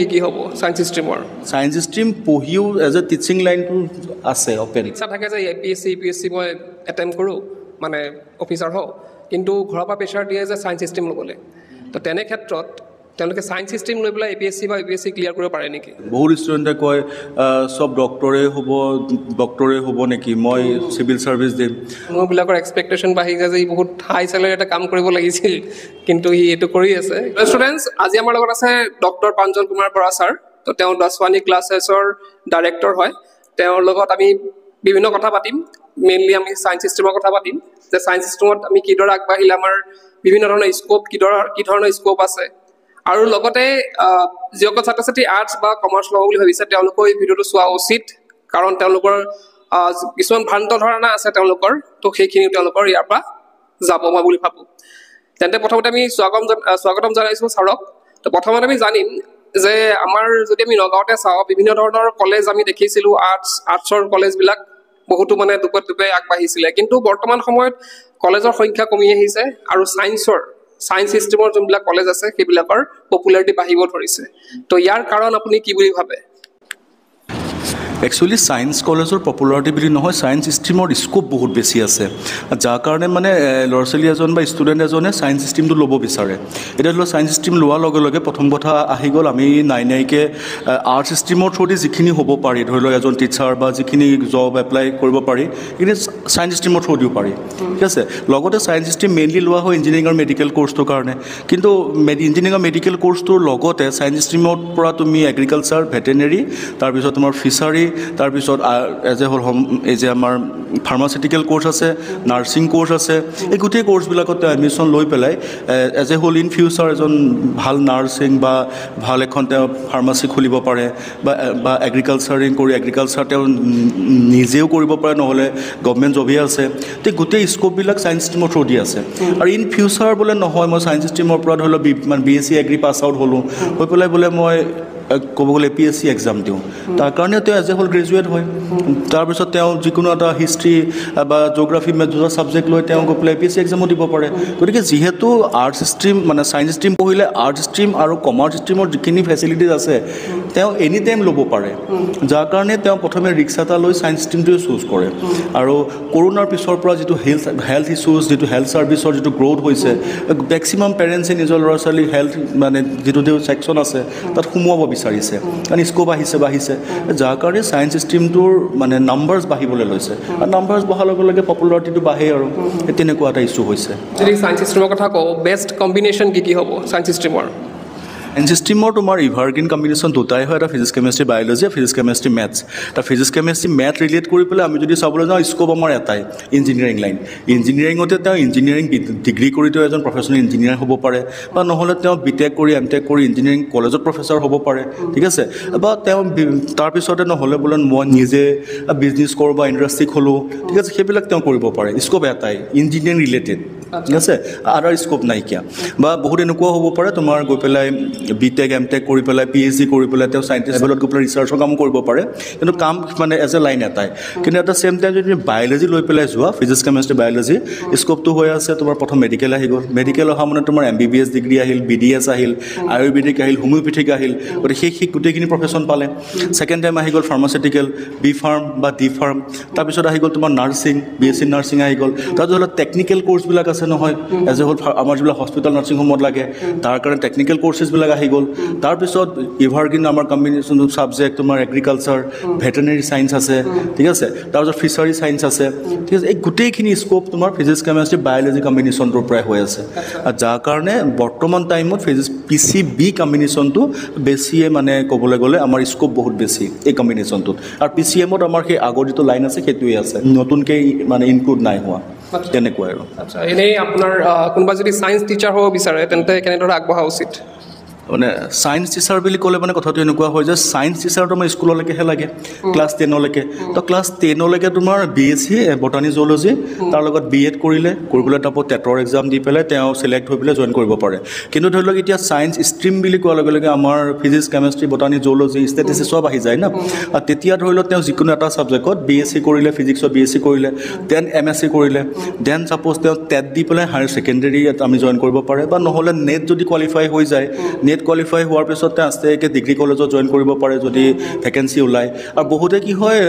কি হ'ব science ষ্ট্ৰীমৰ science stream পঢ়িও এজ এ টিচিং লাইনটো আছে অপেন ইচ্ছা থাকে যে APSC UPSC মই এটেম্প কৰোঁ মানে অফিচাৰ হওঁ কিন্তু ঘৰৰ পৰা প্ৰেছাৰ দিয়ে যে সায়েন্স ষ্ট্ৰীম ল'বলৈ তো তেনে ক্ষেত্ৰত তেওঁলোকে সায়েন্স ষ্ট্ৰীম লৈ পেলাই APSC বা UPSC ক্লিয়াৰ কৰিব পাৰে নেকি বহুত ষ্টুডেণ্টে কয় সব ডক্টৰে হ'ব নেকি মই চিভিল ছাৰ্ভিচ দিম মোৰবিলাকৰ এক্সপেক্টেশ্যন বাঢ়ি যায় যে বহুত হাই চেলাৰী এটা কাম কৰিব লাগিছিল কিন্তু সি এইটো কৰি আছে ষ্টুডেণ্টছ আজি আমাৰ লগত আছে ডক্টৰ প্ৰাঞ্জল কুমাৰ বৰা ছাৰ তো তেওঁ দশৱানী ক্লাছেছৰ ডাইৰেক্টৰ হয় তেওঁৰ লগত আমি বিভিন্ন কথা পাতিম মেইনলি আমি সায়েন্স ষ্ট্ৰীমৰ কথা পাতিম যে সায়েন্স ষ্ট্ৰীমত আমি কিদৰে আগবাঢ়িলে আমাৰ বিভিন্ন ধৰণৰ স্কোপ কি ধৰণৰ স্কোপ আছে আৰু লগতে যিসকল ছাত্ৰ ছাত্ৰী আৰ্টছ বা কমাৰ্চ ল'ব বুলি ভাবিছে তেওঁলোকৰ এই ভিডিঅ'টো চোৱা উচিত কাৰণ তেওঁলোকৰ কিছুমান ভ্ৰান্ত ধাৰণা আছে তেওঁলোকৰ তো সেইখিনিও তেওঁলোকৰ ইয়াৰ পৰা যাব মই বুলি ভাবোঁ তেন্তে প্ৰথমতে আমি স্বাগতম জনাইছোঁ ছাৰক তো প্ৰথমতে আমি জানিম যে আমাৰ যদি আমি নগাঁৱতে চাওঁ বিভিন্ন ধৰণৰ কলেজ আমি দেখিছিলোঁ আৰ্টছৰ কলেজবিলাক বহুতো মানে দুপে আগবাঢ়িছিলে কিন্তু বৰ্তমান সময়ত কলেজৰ সংখ্যা কমি আহিছে আৰু সায়েন্স ষ্ট্ৰীমৰ যোনবিলাক কলেজ আছে সেইবিলাকৰ পপুলাৰিটি বাঢ়িব ধৰিছে তো ইয়াৰ কাৰণ আপুনি কি বুলি ভাবে একচুৱেলি সায়েন্স কলেজৰ পপুলাৰিটি বুলি নহয় সায়েন্স ষ্ট্ৰীমৰ স্কোপ বহুত বেছি আছে যাৰ কাৰণে মানে ল'ৰা ছোৱালী এজন বা ষ্টুডেণ্ট এজনে সায়েন্স ষ্ট্ৰীমটো ল'ব বিচাৰে এতিয়া ধৰি লওক সায়েন্স ষ্ট্ৰীম লোৱাৰ লগে লগে প্ৰথম কথা আহি গ'ল আমি নাইকে আৰ্টছ ষ্ট্ৰীমৰ থ্ৰুদি যিখিনি হ'ব পাৰি ধৰি লওক এজন টিচাৰ বা যিখিনি জব এপ্লাই কৰিব পাৰি সেইখিনি সায়েন্স ষ্ট্ৰীমৰ থ্ৰুদিও পাৰি ঠিক আছে লগতে সায়েন্স ষ্ট্ৰীম মেইনলি লোৱা হয় ইঞ্জিনিয়াৰিং আৰু মেডিকেল কৰ্চটোৰ কাৰণে কিন্তু ইঞ্জিনিয়াৰিং আৰু মেডিকেল কৰ্চটোৰ লগতে সায়েন্স ষ্ট্ৰীমৰ পৰা তুমি এগ্ৰিকালচাৰ ভেটেনেৰী তাৰপিছত তোমাৰ ফিচাৰী তাৰপিছত এজ এ হ'ল এই যে আমাৰ ফাৰ্মাচিউটিকেল কোৰ্চ আছে নাৰ্ছিং কোৰ্চ আছে এই গোটেই কোৰ্চবিলাকত এডমিশ্যন লৈ পেলাই এজ এ হ'ল ইন ফিউচাৰ এজন ভাল নাৰ্ছিং বা ভাল এখন তেওঁ ফাৰ্মাচী খুলিব পাৰে বা এগ্ৰিকালচাৰিং কৰি এগ্ৰিকালচাৰ তেওঁ নিজেও কৰিব পাৰে নহ'লে গভমেণ্ট জবেই আছে তো গোটেই স্কোপবিলাক সায়েন্স ষ্ট্ৰীমৰ থ্ৰুদি আছে আৰু ইন ফিউচাৰ বোলে নহয় মই সায়েন্স ষ্ট্ৰীমৰ পৰা ধৰি লওক BSc এগ্ৰি পাছ আউট হ'লোঁ হৈ পেলাই বোলে মই ক'ব গ'লে APSC এক্সাম দিওঁ তাৰ কাৰণে তেওঁ এজ এ হ'ল গ্ৰেজুৱেট হয় তাৰপিছত তেওঁ যিকোনো এটা হিষ্ট্ৰী বা জিঅ'গ্ৰাফী মেথছ দুটা ছাবজেক্ট লৈ তেওঁ গৈ পেলাই APSC এক্সামো দিব পাৰে গতিকে যিহেতু আৰ্টছ ষ্ট্ৰীম মানে ছায়েন্স ষ্ট্ৰীম পঢ়িলে আৰ্টছ ষ্ট্ৰীম আৰু কমাৰ্চ ষ্ট্ৰীমৰ যিখিনি ফেচিলিটিজ আছে তেওঁ এনি টাইম ল'ব পাৰে যাৰ কাৰণে তেওঁ প্ৰথমে ৰিক্স এটা লৈ ছায়েন্স ষ্ট্ৰীমটোৱে চুজ কৰে আৰু কৰোণাৰ পিছৰ পৰা যিটো হেল্থ ইছ্যুজ যিটো হেল্থ ছাৰ্ভিচৰ যিটো গ্ৰ'থ হৈছে মেক্সিমাম পেৰেণ্টছে নিজৰ ল'ৰা ছোৱালীৰ হেল্থ মানে যিটো ছেকশ্যন আছে তাত সোমোৱাব বিচাৰিছে কাৰণ স্কোপ বাঢ়িছে যাৰ কাৰণে ছায়েন্স ষ্ট্ৰীমটোৰ মানে নাম্বাৰ্ছ বাঢ়িবলৈ লৈছে আৰু নাম্বাৰ্ছ বঢ়াৰ লগে লগে পপুলাৰিটিটো বাঢ়ে আৰু তেনেকুৱা এটা ইছ্যু হৈছে যদি ছায়েন্স ষ্ট্ৰীমৰ কথা কওঁ বেষ্ট কম্বিনেশ্যন কি হ'ব ছায়েন্স ষ্ট্ৰীমৰ সায়েন্স ষ্ট্ৰীমৰ তোমাৰ ইভাৰগ্ৰীণ কম্বিনেশ্যন দুটাই হয় এটা physics chemistry biology physics chemistry maths এটা ফিজিক্স কেমেষ্ট্ৰি মেথ ৰিলেট কৰি পেলাই আমি যদি চাবলৈ যাওঁ স্কোপ আমাৰ এটাই ইঞ্জিনিয়াৰিং লাইন ইঞ্জিনিয়াৰিঙতে তেওঁ ইঞ্জিনিয়াৰিং ডিগ্ৰী কৰি তেওঁ এজন প্ৰফেচনেল ইঞ্জিনিয়াৰ হ'ব পাৰে বা নহ'লে তেওঁ BTech কৰি MTech কৰি ইঞ্জিনিয়াৰিং কলেজত প্ৰফেচৰ হ'ব পাৰে ঠিক আছে বা তেওঁ তাৰপিছতে নহ'লে বোলে মই নিজে বিজনেছ কৰোঁ বা ইণ্ডাষ্ট্ৰি খোলোঁ ঠিক আছে সেইবিলাক তেওঁ কৰিব পাৰে স্কোপ এটাই ইঞ্জিনিয়াৰিং ৰিলেটেড ঠিক আছে আদাৰ স্কোপ নাইকিয়া বা বহুত এনেকুৱাও হ'ব পাৰে তোমাৰ গৈ পেলাই BTech MTech কৰি পেলাই PhD কৰি পেলাই তেওঁ চাইণ্টিষ্ট লেভেলত গৈ পেলাই ৰিচাৰ্চৰ কামো কৰিব পাৰে কিন্তু কাম মানে এজ এ লাইন এটাই কিন্তু এটা ছেইম টাইম যদি বায়'লজি লৈ পেলাই যোৱা ফিজিক্স কেমেষ্ট্ৰি বায়'লজি স্কোপটো হৈ আছে তোমাৰ প্ৰথম মেডিকেল আহি গ'ল মেডিকেল অহা মানে তোমাৰ MBBS ডিগ্ৰী আহিল BDS আহিল আয়ুৰ্বেদিক আহিল হোমিঅ'পেথিক আহিল গতিকে সেই গোটেইখিনি প্ৰফেশ্যন পালে ছেকেণ্ড টাইম আহি গ'ল ফাৰ্মাচিউটিকেল B ফাৰ্ম বা D ফাৰ্ম তাৰপিছত আহি গ'ল তোমাৰ নাৰ্ছিং BSc নাৰ্ছিং আহি গ'ল তাৰপিছত হ'ল টেকনিকেল ক'ৰ্চবিলাক আছে নহয় এজ এ হ'ল আমাৰ যিবিলাক হস্পিটেল নাৰ্ছিং হোমত লাগে তাৰ কাৰণে টেকনিকেল ক'ৰ্চেছবিলাক আহি গ'ল তাৰপিছত ইভাৰগ্ৰীণ আমাৰ কম্বিনেশ্যন ছাবজেক্ট তোমাৰ এগ্ৰিকালচাৰ ভেটেনেৰী ছায়েন্স আছে ঠিক আছে তাৰপিছত ফিচাৰী ছায়েন্স আছে ঠিক আছে এই গোটেইখিনি স্কোপ তোমাৰ ফিজিক্স কেমেষ্ট্ৰি বায়'লজি কম্বিনেশ্যনটোৰ পৰাই হৈ আছে আৰু যাৰ কাৰণে বৰ্তমান টাইমত PCB কম্বিনেশ্যনটো বেছিয়ে মানে ক'বলৈ গ'লে আমাৰ স্কোপ বহুত বেছি এই কম্বিনেশ্যনটোত আৰু PCMত আমাৰ সেই আগৰ যিটো লাইন আছে সেইটোৱে আছে নতুনকৈ মানে ইনক্লুড নাই হোৱা তেনেকুৱাই আৰু আচ্ছা এনেই আপোনাৰ কোনোবা যদি ছায়েন্স টিচাৰ হ'ব বিচাৰে তেন্তে কেনেদৰে আগবঢ়া উচিত মানে ছায়েন্স টিচাৰ বুলি ক'লে মানে কথাটো এনেকুৱা হয় যে ছায়েন্স টিচাৰ তোমাৰ স্কুললৈকেহে লাগে ক্লাছ 10লৈকে তো ক্লাছ 10লৈকে তোমাৰ BSc বটানী জুলজি তাৰ লগত B.Ed কৰিলে কৰিবলৈ তাৰপৰা টেটৰ এক্সাম দি পেলাই তেওঁ চিলেক্ট হৈ পেলাই জইন কৰিব পাৰে কিন্তু ধৰি লওক এতিয়া ছায়েন্স ষ্ট্ৰীম বুলি কোৱাৰ লগে লগে আমাৰ physics chemistry botany zoology statistics চব আহি যায় না আৰু তেতিয়া ধৰি লওক তেওঁ যিকোনো এটা ছাবজেক্টত BSc কৰিলে ফিজিক্সত BSc কৰিলে দেন MSc কৰিলে দেন ছাপ'জ তেওঁ টেট দি পেলাই হায়াৰ ছেকেণ্ডেৰী আমি জইন কৰিব পাৰে বা নহ'লে নেট যদি কোৱালিফাই হৈ যায় নেট কোৱালিফাই হোৱাৰ পিছতে আস্তেকৈ ডিগ্ৰী কলেজত জইন কৰিব পাৰে যদি ভেকেঞ্চি ওলায় আৰু বহুতে কি হয়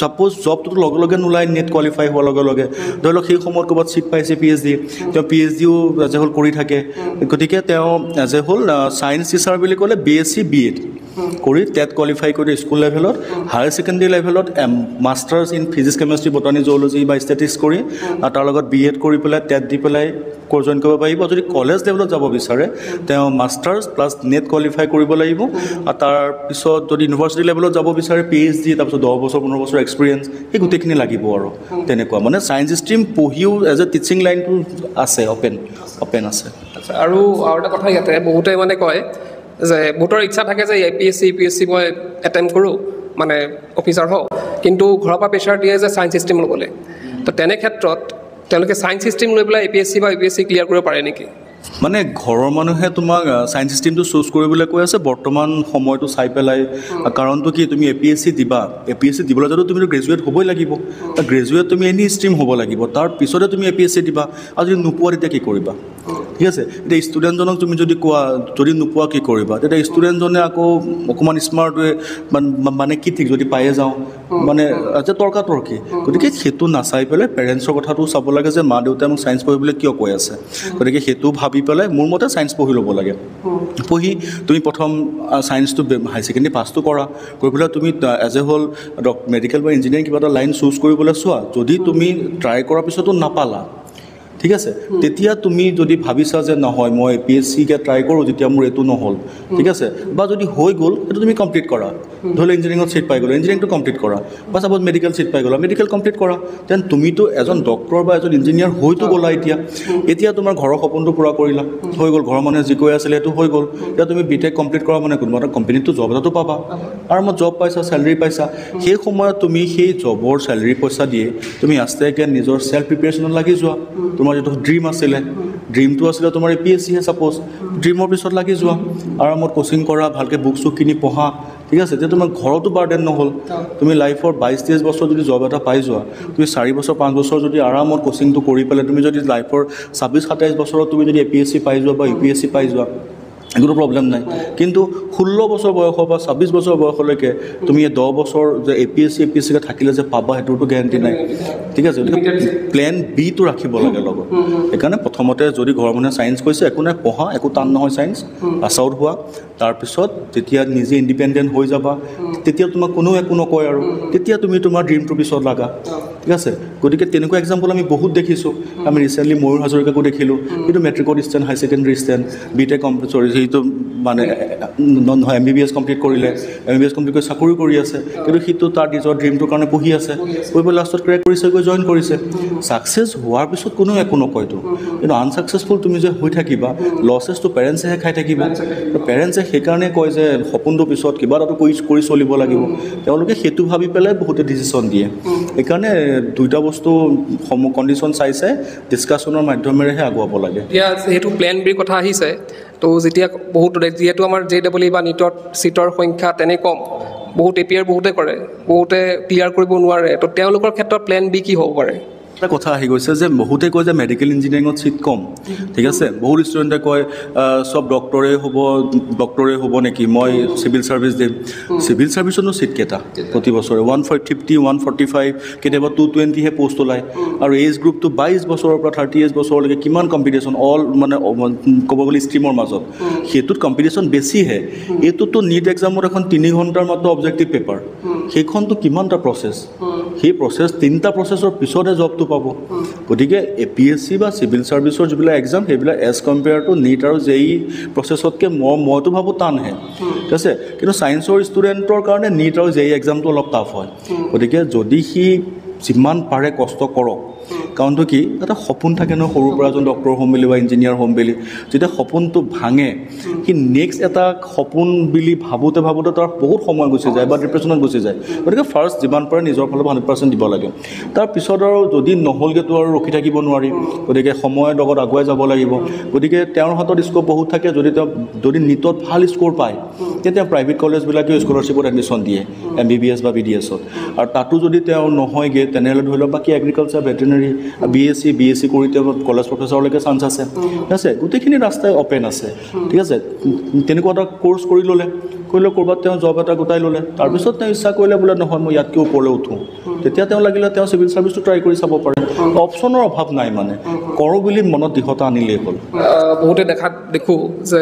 ছাপ'জ জবটোতো লগে লগে নোলায় নেট কোৱালিফাই হোৱাৰ লগে লগে ধৰি লওক সেই সময়ত ক'ৰবাত ছিট পাইছে PhD তেওঁ PhDও এজ এ হ'ল কৰি থাকে গতিকে তেওঁ এজ এ হ'ল ছায়েন্স টিচাৰ বুলি ক'লে BSc B.Ed কৰি টেট কোৱালিফাই কৰি স্কুল লেভেলত হায়াৰ ছেকেণ্ডেৰী লেভেলত masters in physics chemistry botany zoology বা ষ্টেটিক্স কৰি আৰু তাৰ লগত B.Ed কৰি পেলাই টেট দি পেলাই জইন কৰিব পাৰিব যদি কলেজ লেভেলত যাব বিচাৰে তেওঁ মাষ্টাৰ্ছ প্লাছ নেট কোৱালিফাই কৰিব লাগিব আৰু তাৰপিছত যদি ইউনিভাৰ্চিটি লেভেলত যাব বিচাৰে PhD তাৰপিছত 10 বছৰ 15 বছৰ এক্সপিৰিয়েঞ্চ এই গোটেইখিনি লাগিব আৰু তেনেকুৱা মানে ছায়েন্স ষ্ট্ৰীম পঢ়িও এজ এ টিচিং লাইনটো আছে অপেন আছে আচ্ছা আৰু এটা কথা ইয়াতে বহুতে মানে কয় যে বহুতৰ ইচ্ছা থাকে যে APSC UPSC মই এটেম্প কৰোঁ মানে অফিচাৰ হওঁ কিন্তু ঘৰৰ পৰা প্ৰেছাৰ দিয়ে যে ছায়েন্স ষ্ট্ৰীম ল'বলৈ তো তেনে ক্ষেত্ৰত তেওঁলোকে ছায়েন্স ষ্ট্ৰীম লৈ পেলাই APSC বা UPSC ক্লিয়াৰ কৰিব পাৰে নেকি মানে ঘৰৰ মানুহে তোমাক ছায়েন্স ষ্ট্ৰীমটো চুজ কৰিবলৈ কৈ আছে বৰ্তমান সময়টো চাই পেলাই কাৰণটো কি তুমি APSC দিবা APSC দিবলৈ যাতে তুমি গ্ৰেজুৱেট হ'বই লাগিব গ্ৰেজুৱেট তুমি এনি ষ্ট্ৰীম হ'ব লাগিব তাৰ পিছতে তুমি APSC দিবা আৰু যদি নোপোৱা তেতিয়া কি কৰিবা ঠিক আছে এতিয়া ষ্টুডেণ্টজনক তুমি যদি কোৱা যদি নোপোৱা কি কৰিবা তেতিয়া ষ্টুডেণ্টজনে আকৌ অকণমান স্মাৰ্ট মানে কি ঠিক যদি পায়ে যাওঁ মানে যে তৰ্কাতৰ্কি গতিকে সেইটো নাচাই পেলাই পেৰেণ্টছৰ কথাটো চাব লাগে যে মা দেউতাই মোক ছায়েন্স পঢ়িবলৈ কিয় কৈ আছে গতিকে সেইটো ভাবি পেলাই মোৰ মতে ছায়েন্স পঢ়ি ল'ব লাগে পঢ়ি তুমি প্ৰথম ছায়েন্সটো হাই ছেকেণ্ডেৰী পাছটো কৰা কৰি পেলাই তুমি এজ এ হ'ল মেডিকেল বা ইঞ্জিনিয়াৰিং কিবা এটা লাইন চুজ কৰিবলৈ চোৱা যদি তুমি ট্ৰাই কৰাৰ পিছতো নাপালা ঠিক আছে তেতিয়া তুমি যদি ভাবিছা যে নহয় মই APSCকে ট্ৰাই কৰোঁ যেতিয়া মোৰ এইটো নহ'ল ঠিক আছে বা যদি হৈ গ'ল সেইটো তুমি কমপ্লিট কৰা ধৰি লওক ইঞ্জিনিয়াৰিঙত ছিট পাই গ'লা ইঞ্জিনিয়াৰিংটো কমপ্লিট কৰা বা ছাপ'জ মেডিকেল ছিট পাই গ'লা মেডিকেল কমপ্লিট কৰা দেন তুমিতো এজন ডক্টৰ বা এজন ইঞ্জিনিয়াৰ হয়তো গ'লা এতিয়া তোমাৰ ঘৰৰ সপোনটো পূৰা কৰিলা হৈ গ'ল ঘৰৰ মানুহে যি কৈ আছিলে সেইটো হৈ গ'ল এতিয়া তুমি BTech কমপ্লিট কৰা মানে কোনোবা এটা কোম্পানীতো জব এটাতো পাবা আৰু মই জব পাইছা চেলেৰি পাইছা সেই সময়ত তুমি সেই জবৰ চেলেৰি পইচা দিয়ে তুমি আস্তেকৈ নিজৰ চেল্ফ প্ৰিপেৰেশ্যনত লাগি যোৱা তোমাৰ যিটো ড্ৰিম আছিলে ড্ৰিমটো আছিলে তোমাৰ APSCহে ছাপ'জ ড্ৰিমৰ পিছত লাগি যোৱা আৰামত কোচিং কৰা ভালকৈ বুক চুক কিনি পঢ়া ঠিক আছে তেতিয়া তোমাৰ ঘৰতো বাৰ্ডেন নহ'ল তুমি লাইফৰ 22-23 বছৰ যদি জব এটা পাই যোৱা তুমি 4 বছৰ 5 বছৰ যদি আৰামত কোচিংটো কৰি পেলাই তুমি যদি লাইফৰ 26-27 বছৰত তুমি যদি APSC পাই যোৱা বা UPSC পাই যোৱা একো প্ৰব্লেম নাই কিন্তু 16 বছৰ বয়সৰ পৰা 26 বছৰ বয়সলৈকে তুমি 10 বছৰ যে APSCকে থাকিলে যে পাবা সেইটোতো গেৰাণ্টি নাই ঠিক আছে প্লেন বিটো ৰাখিব লাগে লগত সেইকাৰণে প্ৰথমতে যদি ঘৰৰ মানুহে ছায়েন্স কৈছে একো নাই পঢ়া একো টান নহয় ছায়েন্স পাছ আউট হোৱা তাৰপিছত যেতিয়া নিজে ইণ্ডিপেণ্ডেণ্ট হৈ যাবা তেতিয়া তোমাক কোনেও একো নকয় আৰু তেতিয়া তুমি তোমাৰ ড্ৰিমটোৰ পিছত লাগা ঠিক আছে গতিকে তেনেকুৱা এক্সাম্পল আমি বহুত দেখিছোঁ আমি ৰিচেণ্টলি ময়ূৰ হাজৰিকাকো দেখিলোঁ কিন্তু মেট্ৰিকত ষ্টেণ্ড হাই ছেকেণ্ডেৰী ষ্টেণ্ড BTech কমপ্লিট সেইটো মানে নহয় MBBS কমপ্লিট কৰিলে MBBS কমপ্লিট কৰি চাকৰি কৰি আছে কিন্তু সিটো তাৰ নিজৰ ড্ৰিমটোৰ কাৰণে পঢ়ি আছে গৈ পেলাই লাষ্টত ক্ৰেক কৰিছে গৈ জইন কৰিছে ছাকচেছ হোৱাৰ পিছত কোনেও একো নকয়তো কিন্তু আনচাকচেছফুল তুমি যে হৈ থাকিবা লছেছটো পেৰেণ্টছেহে খাই থাকিবা পেৰেণ্টছে সেইকাৰণে কয় যে সপোনটোৰ পিছত কিবা এটাতো কৰি চলিব লাগিব তেওঁলোকে সেইটো ভাবি পেলাই বহুতে ডিচিশ্যন দিয়ে সেইকাৰণে দুইটা বস্তু কণ্ডিশ্যন চাই ডিছকাশ্যনৰ মাধ্যমেৰেহে আগুৱাব লাগে এতিয়া যিহেতু প্লেন বিৰ কথা আহিছে তো যেতিয়া বহুত যিহেতু আমাৰ JEE বা নিটত ছিটৰ সংখ্যা তেনে কম বহুত APR বহুতে কৰে বহুতে ক্লিয়াৰ কৰিব নোৱাৰে তো তেওঁলোকৰ ক্ষেত্ৰত প্লেন বি কি হ'ব পাৰে এটা কথা আহি গৈছে যে বহুতে কয় যে মেডিকেল ইঞ্জিনিয়াৰিঙত ছিট কম ঠিক আছে বহুত ষ্টুডেণ্টে কয় সব ডক্টৰে হ'ব নেকি মই চিভিল ছাৰ্ভিচ দিম চিভিল ছাৰ্ভিচতো ছিট কেইটা প্ৰতি বছৰে 150 145 কেতিয়াবা 220হে পোষ্ট ওলায় আৰু এজ গ্ৰুপটো 22 বছৰৰ পৰা 38 বছৰলৈকে কিমান কম্পিটিশ্যন অল মানে ক'ব গ'লে ষ্ট্ৰীমৰ মাজত সেইটোত কম্পিটিশ্যন বেছিহে এইটোতো নিট এক্সামত এখন 3 ঘণ্টাৰ মাত্ৰ অবজেক্টিভ পেপাৰ সেইখনটো কিমানটা প্ৰচেছ সেই প্ৰচেছ 3টা প্ৰচেছৰ পিছতহে জবটো পাব গতিকে APSC বা চিভিল ছাৰ্ভিচৰ যিবিলাক এক্সাম সেইবিলাক এজ কম্পেয়াৰ টু নিট আৰু JEE প্ৰচেছতকৈ মইতো ভাবোঁ টানহে ঠিক আছে কিন্তু ছায়েন্সৰ ষ্টুডেণ্টৰ কাৰণে নিট আৰু JEE এক্সামটো অলপ টাফ হয় গতিকে যদি সি যিমান পাৰে কষ্ট কৰক কাৰণটো কি এটা সপোন থাকে ন সৰুৰ পৰা এজন ডক্টৰ হ'ম বুলি বা ইঞ্জিনিয়াৰ হ'ম বুলি যেতিয়া সপোনটো ভাঙে সি নেক্সট এটা সপোন বুলি ভাবোঁতে তাৰ বহুত সময় গুচি যায় বা ডিপ্ৰেশ্যনত গুচি যায় গতিকে ফাৰ্ষ্ট যিমান পাৰে নিজৰ ফালৰ 100% দিব লাগে তাৰপিছত আৰু যদি নহ'লগৈতো আৰু ৰখি থাকিব নোৱাৰি গতিকে সময়ৰ লগত আগুৱাই যাব লাগিব গতিকে তেওঁৰ হাতত স্ক'প বহুত থাকে যদি নিটত ভাল স্ক'ৰ পায় তেতিয়া প্ৰাইভেট কলেজবিলাকেও স্কলাৰশ্বিপত এডমিশ্যন দিয়ে MBBS বা BDSত আৰু তাতো যদি তেওঁ নহয়গৈ তেনেহ'লে ধৰি লওক বাকী এগ্ৰিকালচাৰ ভেটেৰিনেৰী BSc কৰি তেওঁ কলেজ প্ৰফেচৰলৈকে চান্স আছে ঠিক আছে গোটেইখিনি ৰাস্তাই অ'পেন আছে ঠিক আছে তেনেকুৱা এটা কোৰ্চ কৰি ল'লে ক'ৰবাত তেওঁ জব এটা গোটাই ল'লে তাৰপিছত তেওঁ ইচ্ছা কৰিলে বোলে নহয় মই ইয়াতকৈ ওপৰলৈ উঠোঁ তেতিয়া তেওঁ লাগিলে তেওঁ চিভিল ছাৰ্ভিচটো ট্ৰাই কৰি চাব পাৰে অপশ্যনৰ অভাৱ নাই মানে কৰোঁ বুলি মনত দৃঢ়তা আনিলেই হ'ল বহুতে দেখোঁ যে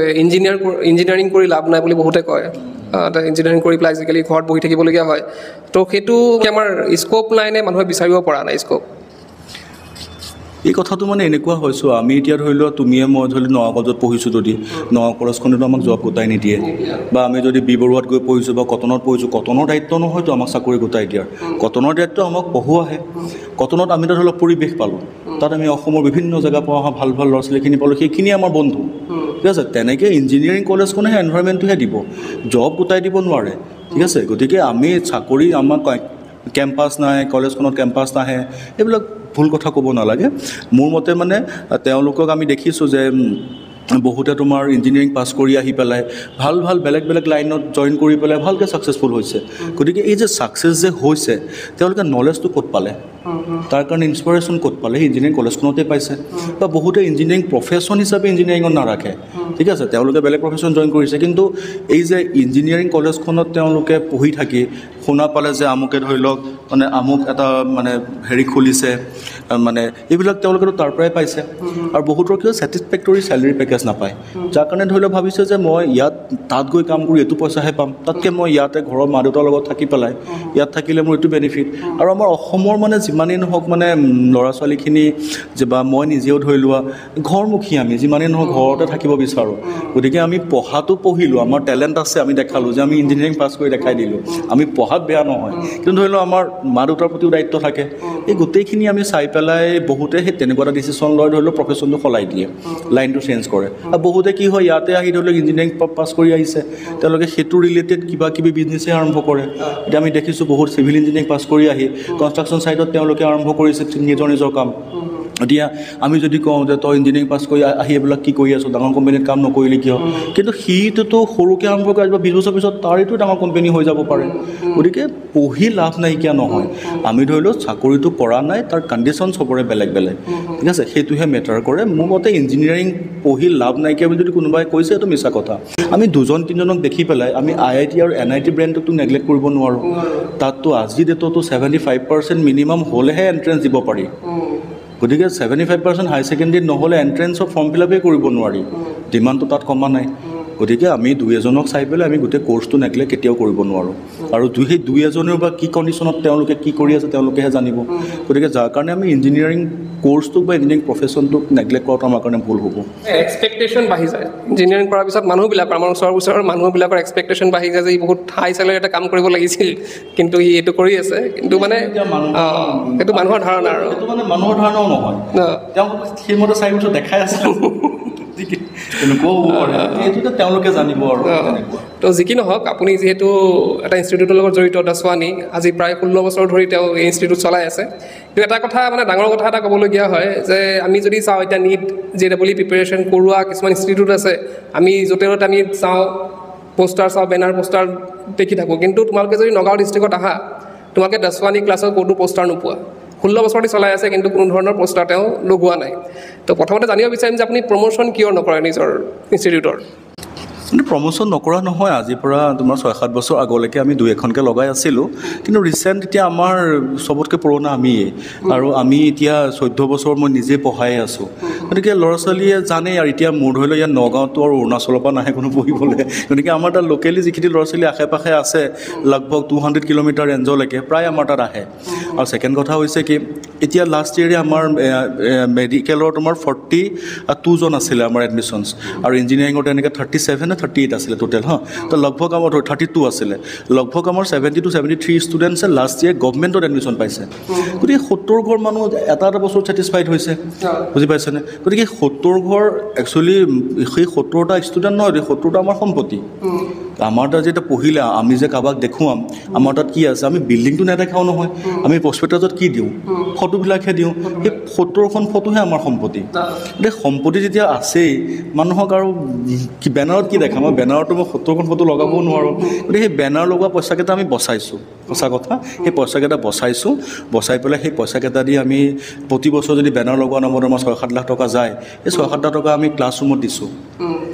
ইঞ্জিনিয়াৰিং কৰি লাভ নাই বুলি বহুতে কয় ইঞ্জিনিয়াৰিং কৰি পেলাই আজিকালি ঘৰত বহি থাকিবলগীয়া হয় তো সেইটো আমাৰ স্ক'প নাই নে মানুহে বিচাৰিব পৰা নাই স্ক'প এই কথাটো মানে এনেকুৱা হৈছোঁ আমি এতিয়া ধৰি লোৱা তুমিয়ে মই ধৰি লোৱা নগাঁও কলেজত পঢ়িছোঁ যদি নগাঁও কলেজখনেতো আমাক জব গোটাই নিদিয়ে বা আমি যদি বি বৰুৱাত গৈ পঢ়িছোঁ বা কটনত পঢ়িছোঁ কটনৰ দায়িত্ব নহয়তো আমাক চাকৰি গোটাই দিয়াৰ কটনৰ দায়িত্ব আমাক পঢ়ুৱাহে কটনত আমি ধৰি লওক পৰিৱেশ পালোঁ তাত আমি অসমৰ বিভিন্ন জেগাৰ পৰা অহা ভাল ল'ৰা ছোৱালীখিনি পালোঁ সেইখিনি আমাৰ বন্ধু ঠিক আছে তেনেকৈ ইঞ্জিনিয়াৰিং কলেজখনে সেই এনভাইৰমেণ্টটোহে দিব জব গোটাই দিব নোৱাৰে ঠিক আছে গতিকে আমি চাকৰি আমাক কেম্পাছ নাই কলেজখনত কেম্পাছ নাহে এইবিলাক ভুল কথা ক'ব নালাগে মোৰ মতে মানে তেওঁলোকক আমি দেখিছোঁ যে বহুতে তোমাৰ ইঞ্জিনিয়াৰিং পাছ কৰি আহি পেলাই ভাল বেলেগ লাইনত জইন কৰি পেলাই ভালকৈ ছাকচেছফুল হৈছে গতিকে এই যে ছাকচেছ যে হৈছে তেওঁলোকে নলেজটো ক'ত পালে তাৰ কাৰণে ইনস্পিৰেশ্যন ক'ত পালে সেই ইঞ্জিনিয়াৰিং কলেজখনতে পাইছে বা বহুতে ইঞ্জিনিয়াৰিং প্ৰফেশ্যন হিচাপে ইঞ্জিনিয়াৰিঙত নাৰাখে ঠিক আছে তেওঁলোকে বেলেগ প্ৰফেশ্যন জইন কৰিছে কিন্তু এই যে ইঞ্জিনিয়াৰিং কলেজখনত তেওঁলোকে পঢ়ি থাকি শুনা পালে যে আমুকে ধৰি লওক মানে আমুক এটা মানে হেৰি খুলিছে মানে এইবিলাক তেওঁলোকেতো তাৰ পৰাই পাইছে আৰু বহুতৰ কিয় ছেটিছফেক্টৰী চেলেৰী পেকেজ নাপায় যাৰ কাৰণে ধৰি লওক ভাবিছে যে মই তাত গৈ কাম কৰি এইটো পইচাহে পাম তাতকৈ মই ইয়াতে ঘৰৰ মা দেউতাৰ লগত থাকি পেলাই ইয়াত থাকিলে মোৰ এইটো বেনিফিট আৰু আমাৰ অসমৰ মানে যিমানেই নহওক মানে ল'ৰা ছোৱালীখিনি যে বা মই নিজেও ধৰি লোৱা ঘৰমুখী আমি যিমানেই নহওক ঘৰতে থাকিব বিচাৰোঁ গতিকে আমি পঢ়াটো পঢ়িলোঁ আমাৰ টেলেণ্ট আছে আমি দেখালোঁ যে আমি ইঞ্জিনিয়াৰিং পাছ কৰি দেখাই দিলোঁ আমি পঢ়াত বেয়া নহয় কিন্তু ধৰি লওক আমাৰ মা দেউতাৰ প্ৰতিও দায়িত্ব থাকে এই গোটেইখিনি আমি চাই পেলাই বহুতে সেই তেনেকুৱা এটা ডিচিশ্যন লয় ধৰি লওক প্ৰফেশ্যনটো সলাই দিয়ে লাইনটো চেঞ্জ কৰে আৰু বহুতে কি হয় ইয়াতে আহি ধৰি লওক ইঞ্জিনিয়াৰিং পাছ কৰি আহিছে তেওঁলোকে সেইটো ৰিলেটেড কিবা কিবি বিজনেছেই আৰম্ভ কৰে এতিয়া আমি দেখিছোঁ বহুত চিভিল ইঞ্জিনিয়াৰিং পাছ কৰি আহি কনষ্ট্ৰাকশ্যন ছাইটত তেওঁলোকে আৰম্ভ কৰিছে নিজৰ কাম এতিয়া আমি যদি কওঁ যে তই ইঞ্জিনিয়াৰিং পাছ কৰি আহি এইবিলাক কি কৰি আছোঁ ডাঙৰ কোম্পানীত কাম নকৰিলে কিয় কিন্তু সিটোতো সৰুকৈ আৰম্ভ কৰি বা 20 বছৰ পিছত তাৰ এইটো ডাঙৰ কোম্পানী হৈ যাব পাৰে গতিকে পঢ়ি লাভ নাইকিয়া নহয় আমি ধৰি লওক চাকৰিটো কৰা নাই তাৰ কণ্ডিশ্যন চবৰে বেলেগ ঠিক আছে সেইটোহে মেটাৰ কৰে মোৰ মতে ইঞ্জিনিয়াৰিং পঢ়ি লাভ নাইকিয়া বুলি যদি কোনোবাই কৈছে এইটো মিছা কথা আমি 2-3জনক দেখি পেলাই আমি IIT আৰু NIT ব্ৰেণ্ডটো নেগলেক্ট কৰিব নোৱাৰোঁ তাততো আজি ডেটতো 75% মিনিমাম হ'লেহে এণ্ট্ৰেঞ্চ দিব পাৰি গতিকে 75% হাই ছেকেণ্ডেৰীত নহ'লে এণ্ট্ৰেঞ্চৰ ফৰ্ম ফিলাপেই কৰিব নোৱাৰি ডিমাণ্ডটো তাত কমা নাই গতিকে আমি 2-এজনক চাই পেলাই আমি গোটেই কোৰ্চটো নেগলেক্ট কেতিয়াও কৰিব নোৱাৰোঁ আৰু সেই 2-এজনেও বা কি কণ্ডিশ্যনত তেওঁলোকে কি কৰি আছে তেওঁলোকেহে জানিব গতিকে যাৰ কাৰণে আমি ইঞ্জিনিয়াৰিং কোৰ্চটোক বা ইঞ্জিনিয়াৰিং প্ৰফেশ্যনটোক নেগলেক্ট কৰাটো আমাৰ কাৰণে ভুল হ'ব এক্সপেক্টেশ্যন বাঢ়ি যায় ইঞ্জিনিয়াৰিং কৰাৰ পিছত মানুহবিলাকৰ আমাৰ ওচৰৰ মানুহবিলাকৰ এক্সপেক্টেশ্যন বাঢ়ি যায় যে বহুত হাই চেলাৰী এটা কাম কৰিব লাগিছিল কিন্তু ই এইটো কৰি আছে কিন্তু মানে সেইটো মানুহৰ ধাৰণা আৰু সেইটো মানে মানুহৰ ধাৰণাও নহয় তেওঁ সেইমতে 4 বছৰ দেখাই আছে তেওঁলোকে জানিব আৰু তো যি কি নহওক আপুনি যিহেতু এটা ইনষ্টিটিউটৰ লগত জড়িত দাসৱানী আজি প্ৰায় 16 বছৰ ধৰি তেওঁ এই ইনষ্টিটিউট চলাই আছে কিন্তু এটা কথা মানে ডাঙৰ কথা এটা ক'বলগীয়া হয় যে আমি যদি চাওঁ এতিয়া NEET JEE প্ৰিপেৰেশ্যন কৰোৱা কিছুমান ইনষ্টিটিউট আছে আমি য'তে ত'তে আমি চাওঁ পোষ্টাৰ চাওঁ বেনাৰ পোষ্টাৰ দেখি থাকোঁ কিন্তু তোমালোকে যদি নগাঁও ডিষ্ট্ৰিক্টত আহা তোমালোকে দাসৱানী ক্লাছৰ ক'তো পোষ্টাৰ নোপোৱা 16 বছৰ চলাই আছে কিন্তু কোনো ধৰণৰ পোষ্টাৰ তেওঁ লগোৱা নাই তো প্ৰথমতে জানিব বিচাৰিম যে আপুনি প্ৰমোশ্যন কিয় নকৰে নিজৰ ইনষ্টিটিউটৰ কিন্তু প্ৰমোশ্যন নকৰা নহয় আজিৰ পৰা তোমাৰ 6-7 বছৰ আগলৈকে আমি 2-এখনকৈ লগাই আছিলোঁ কিন্তু ৰিচেণ্ট এতিয়া আমাৰ চবতকৈ পুৰণা আমিয়ে আৰু আমি এতিয়া 14 বছৰ মই নিজে পঢ়াই আছোঁ গতিকে ল'ৰা ছোৱালীয়ে জানে আৰু এতিয়া মোৰ ধৰি লওক ইয়াত নগাঁৱতো আৰু অৰুণাচলৰ পৰা নাহে কোনো পঢ়িবলৈ গতিকে আমাৰ তাত লোকেলি যিখিনি ল'ৰা ছোৱালী আশে পাশে আছে লগভগ 200 কিলোমিটাৰ ৰেঞ্জলৈকে প্ৰায় আমাৰ তাত আহে আৰু ছেকেণ্ড কথা হৈছে কি এতিয়া লাষ্ট ইয়েৰে আমাৰ মেডিকেলৰ তোমাৰ 42 জন আছিলে আমাৰ এডমিশ্যনছ আৰু ইঞ্জিনিয়াৰিঙৰ তেনেকৈ 37 নে 38 আছিলে টোটেল তো লগভগ আমাৰ 32 আছিলে লগভগ আমাৰ 70 to 73 ষ্টুডেণ্টছে লাষ্ট ইয়েৰ গভৰ্ণমেণ্টত এডমিশ্যন পাইছে গতিকে 70 ঘৰ মানুহ এটা বছৰ ছেটিছফাইড হৈছে বুজি পাইছেনে গতিকে 70 ঘৰ একচুৱেলি সেই 70টা ষ্টুডেণ্ট নহয় 70টা আমাৰ সম্পত্তি আমাৰ তাত যেতিয়া পঢ়িলে আমি যে কাৰোবাক দেখুৱাম আমাৰ তাত কি আছে আমি বিল্ডিংটো নেদেখাও নহয় আমি প্ৰস্পেক্টাছত কি দিওঁ ফটোবিলাকহে দিওঁ সেই 70খন ফটোহে আমাৰ সম্পত্তি এতিয়া সম্পত্তি যেতিয়া আছেই মানুহক আৰু কি বেনাৰত কি দেখাম বেনাৰতো মই 70খন ফটো লগাবও নোৱাৰোঁ গতিকে সেই বেনাৰ লগোৱা পইচাকেইটা আমি বচাইছোঁ সঁচা কথা সেই পইচাকেইটা বচাই পেলাই সেই পইচাকেইটা দি আমি প্ৰতি বছৰ যদি বেনাৰ লগোৱা নামত আমাৰ 6-7 লাখ টকা যায় এই 6-7 লাখ টকা আমি ক্লাছৰুমত দিছোঁ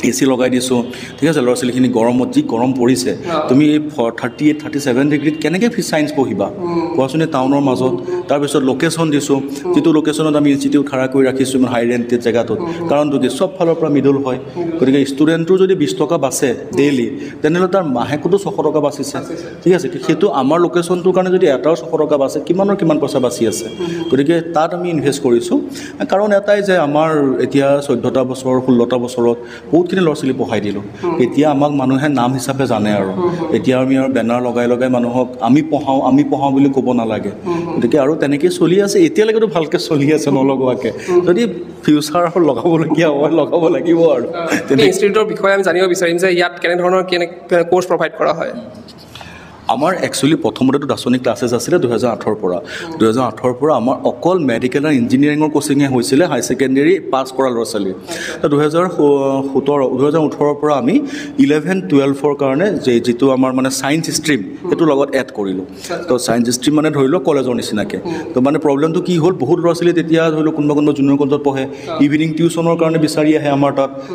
AC লগাই দিছোঁ ঠিক আছে ল'ৰা ছোৱালীখিনি গৰমত যি গৰম পৰিছে তুমি 38-37 ডিগ্ৰীত কেনেকৈ ছায়েন্স পঢ়িবা কোৱাচোন টাউনৰ মাজত তাৰপিছত লোকেশ্যন দিছোঁ যিটো লোকেশ্যনত আমি ইনষ্টিটিউট খাৰা কৰি ৰাখিছোঁ ইমান হাই ৰেণ্টেড জেগাটোত কাৰণ যদি চব ফালৰ পৰা মিডল হয় গতিকে ষ্টুডেণ্টটোৰ যদি 20 টকা বাচে ডেইলি তেনেহ'লে তাৰ মাহেকতো 600 টকা বাচিছে ঠিক আছে সেইটো আমাৰ লোকেশ্যনটোৰ কাৰণে যদি এটাও 600 টকা বাচে কিমান পইচা বাচি আছে গতিকে তাত আমি ইনভেষ্ট কৰিছোঁ কাৰণ এটাই যে আমাৰ এতিয়া 14টা বছৰ 16টা বছৰত বহুতখিনি ল'ৰা ছোৱালী পঢ়াই দিলোঁ এতিয়া আমাক মানুহে নাম হিচাপে জানে আৰু এতিয়া আমি আৰু বেনাৰ লগাই মানুহক আমি পঢ়াওঁ বুলি ক'ব নালাগে গতিকে আৰু তেনেকৈ চলি আছে এতিয়ালৈকেতো ভালকৈ চলি আছে নলগোৱাকৈ যদি ফিউচাৰ লগাবলগীয়া হয় লগাব লাগিব আৰু ইনষ্টিটিউটৰ বিষয়ে আমি জানিব বিচাৰিম যে ইয়াত কেনেধৰণৰ কোৰ্চ প্ৰভাইড কৰা হয় আমাৰ একচুৱেলি প্ৰথমতেতো দাৰ্শনিক ক্লাছেছ আছিলে 2008 পৰা আমাৰ অকল মেডিকেল আৰু ইঞ্জিনিয়াৰিঙৰ কোচিঙে হৈছিলে হাই ছেকেণ্ডেৰী পাছ কৰা ল'ৰা ছোৱালী 2018 পৰা আমি 11-12ৰ কাৰণে যিটো আমাৰ মানে ছায়েন্স ষ্ট্ৰীম সেইটোৰ লগত এড কৰিলোঁ তো ছায়েন্স ষ্ট্ৰীম মানে ধৰি লওক কলেজৰ নিচিনাকৈ তো মানে প্ৰব্লেমটো কি হ'ল বহুত ল'ৰা ছোৱালী তেতিয়া ধৰি লওক কোনোবা জুনিয়ৰ কলেজত পঢ়ে ইভিনিং টিউশ্যনৰ কাৰণে বিচাৰি আহে আমাৰ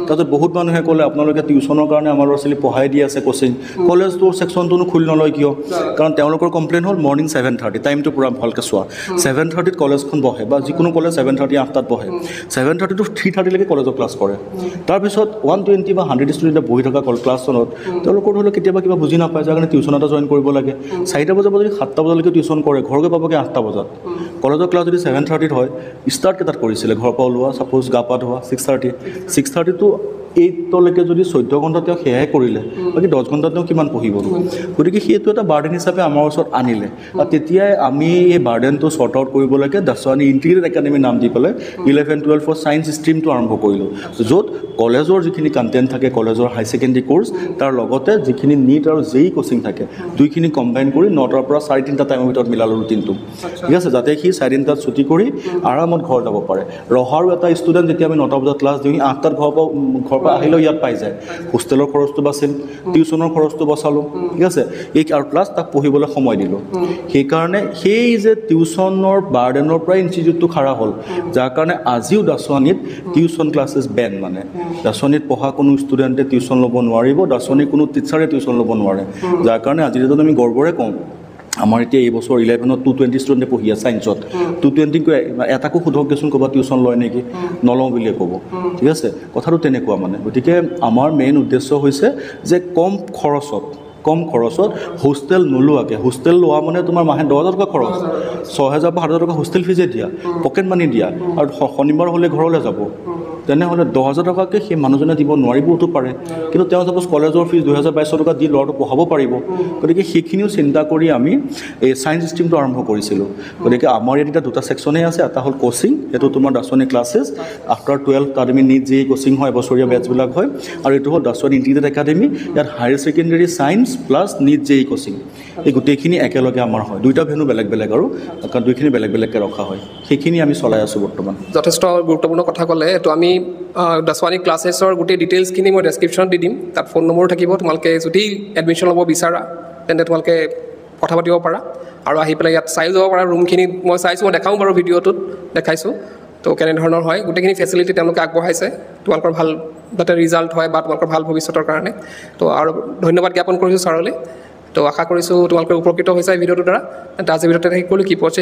তাত বহুত মানুহে ক'লে আপোনালোকে টিউশ্যনৰ কাৰণে আমাৰ ল'ৰা ছোৱালী পঢ়াই দি আছে কোচিং কলেজটোৰ ছেকশ্যনটোনো খুলি নলয় কাৰণ তেওঁলোকৰ কমপ্লেইন হ'ল মৰ্ণিং 7:30 টাইমটো পূৰা ভালকৈ চোৱা 7:30 কলেজখন বহে বা যিকোনো কলেজ 7:30 8টাত বহে 7:30 to 3:30লৈকে কলেজৰ ক্লাছ কৰে তাৰপিছত 120 বা 100 ষ্টুডেণ্টে বহি থকা ক্লাছখনত তেওঁলোকৰ ধৰি লওক কেতিয়াবা কিবা বুজি নাপায় যাৰ কাৰণে টিউশ্যন এটা জইন কৰিব লাগে 4টা বজাৰ পৰা যদি 7টা বজালৈকে টিউশ্যন কৰে ঘৰকৈ পাবগৈ 8টা বজাত কলেজৰ ক্লাছ যদি 7:30 হয় ষ্টাৰ্ট কেইটাত কৰিছিলে ঘৰৰ পৰা ওলোৱা ছাপ'জ গা পা ধোৱা 6:30 to 8লৈকে যদি 14 ঘণ্টা তেওঁ সেয়াই কৰিলে বাকী 10 ঘণ্টা তেওঁ কিমান পঢ়িব গতিকে সেইটো এটা বাৰ্ডেন হিচাপে আমাৰ ওচৰত আনিলে আৰু তেতিয়াই আমি এই বাৰ্ডেনটো শ্বৰ্ট আউট কৰিব লাগে দাৰ্শনিক ইণ্টিগ্ৰেটেড একাডেমি নাম দি পেলাই 11-12 ছায়েন্স ষ্ট্ৰীমটো আৰম্ভ কৰিলোঁ য'ত কলেজৰ যিখিনি কণ্টেণ্ট থাকে কলেজৰ হাই ছেকেণ্ডেৰী কোৰ্চ তাৰ লগতে যিখিনি নীট আৰু জেই কোচিং থাকে দুইখিনি কম্বাইন কৰি 9টাৰ পৰা 3:30 টাইমৰ ভিতৰত মিলালোঁ ৰুটিনটো ঠিক আছে যাতে সি 3:30 ছুটি কৰি আৰামত ঘৰ যাব পাৰে ৰহাৰো এটা ষ্টুডেণ্ট যেতিয়া আমি 9টা বজাত ক্লাছ দিওঁ 8টাত ঘৰৰ পৰা আহিলেও ইয়াত পাই যায় হোষ্টেলৰ খৰচটো বাচিল টিউশ্যনৰ খৰচটো বচালোঁ ঠিক আছে আৰু প্লাছ তাক পঢ়িবলৈ সময় দিলোঁ সেইকাৰণে সেই যে টিউশ্যনৰ বাৰ্ডেনৰ পৰাই ইনষ্টিটিউটটো খাৰা হ'ল যাৰ কাৰণে আজিও দাৰ্শনিক টিউশ্যন ক্লাছেছ বেন মানে দাৰ্শনিক পঢ়া কোনো ষ্টুডেণ্টে টিউশ্যন ল'ব নোৱাৰিব দাৰ্শনিক কোনো টিচাৰে টিউশ্যন ল'ব নোৱাৰে যাৰ কাৰণে আজিৰ দিনত আমি গৰ্বৰে কওঁ আমাৰ এতিয়া এই বছৰ 11ত 220 ষ্টুডেণ্টে পঢ়ি আছে ছায়েন্সত 220 এটাকো সোধকগৈচোন ক'ৰবাত টিউশ্যন লয় নেকি নলওঁ বুলিয়ে ক'ব ঠিক আছে কথাটো তেনেকুৱা মানে গতিকে আমাৰ মেইন উদ্দেশ্য হৈছে যে কম খৰচত হোষ্টেল নোলোৱাকৈ হোষ্টেল লোৱা মানে তোমাৰ মাহে 10,000 টকা খৰচ 6,000 বা 7,000 টকা হোষ্টেল ফিজে দিয়া পকেট মানি দিয়া আৰু শনিবাৰ হ'লে ঘৰলৈ যাব তেনেহ'লে 10,000 টকাকৈ সেই মানুহজনে দিব নোৱাৰিবওতো পাৰে কিন্তু তেওঁ ছাপ'জ কলেজৰ ফিজ 2,200 টকা দি ল'ৰাটো পঢ়াব পাৰিব গতিকে সেইখিনিও চিন্তা কৰি আমি এই ছায়েন্স ষ্ট্ৰীমটো আৰম্ভ কৰিছিলোঁ গতিকে আমাৰ ইয়াত এতিয়া 2টা ছেকশ্যনেই আছে এটা হ'ল কোচিং সেইটো তোমাৰ দাৰ্শনিক ক্লাছেছ আফটাৰ 12 তাত আমি নীট জেই কোচিং হয় বছৰীয়া বেটছবিলাক হয় আৰু এইটো হ'ল দাৰ্শনিক ইণ্টিগ্ৰেটেড একাডেমি ইয়াত higher secondary science plus NEET জেই কোচিং এই গোটেইখিনি একেলগে আমাৰ হয় 2টা ভেনু বেলেগ আৰু কাৰণ দুইখিনি বেলেগকৈ ৰখা হয় সেইখিনি আমি চলাই আছোঁ বৰ্তমান যথেষ্ট গুৰুত্বপূৰ্ণ কথা ক'লে এইটো আমি দাৰ্শনিক ক্লাছেছৰ গোটেই ডিটেইলছখিনি মই ডেছক্ৰিপশ্যনত দি দিম তাত ফোন নম্বৰ থাকিব তোমালোকে যদি এডমিশ্যন ল'ব বিচাৰা তেন্তে তোমালোকে কথা পাতিব পাৰা আৰু আহি পেলাই ইয়াত চাই যাব পাৰা ৰুমখিনি মই চাইছোঁ মই দেখাওঁ বাৰু ভিডিঅ'টোত দেখাইছোঁ তো কেনেধৰণৰ হয় গোটেইখিনি ফেচিলিটি তেওঁলোকে আগবঢ়াইছে তোমালোকৰ ভাল যাতে ৰিজাল্ট হয় বা তোমালোকৰ ভাল ভৱিষ্যতৰ কাৰণে তো আৰু ধন্যবাদ জ্ঞাপন কৰিছোঁ ছাৰলৈ তো আশা কৰিছোঁ তোমালোকে উপকৃত হৈছে ভিডিঅ'টোৰ দ্বাৰা আজি ভিডিঅ'তে থাকি কৰিলোঁ কি পচে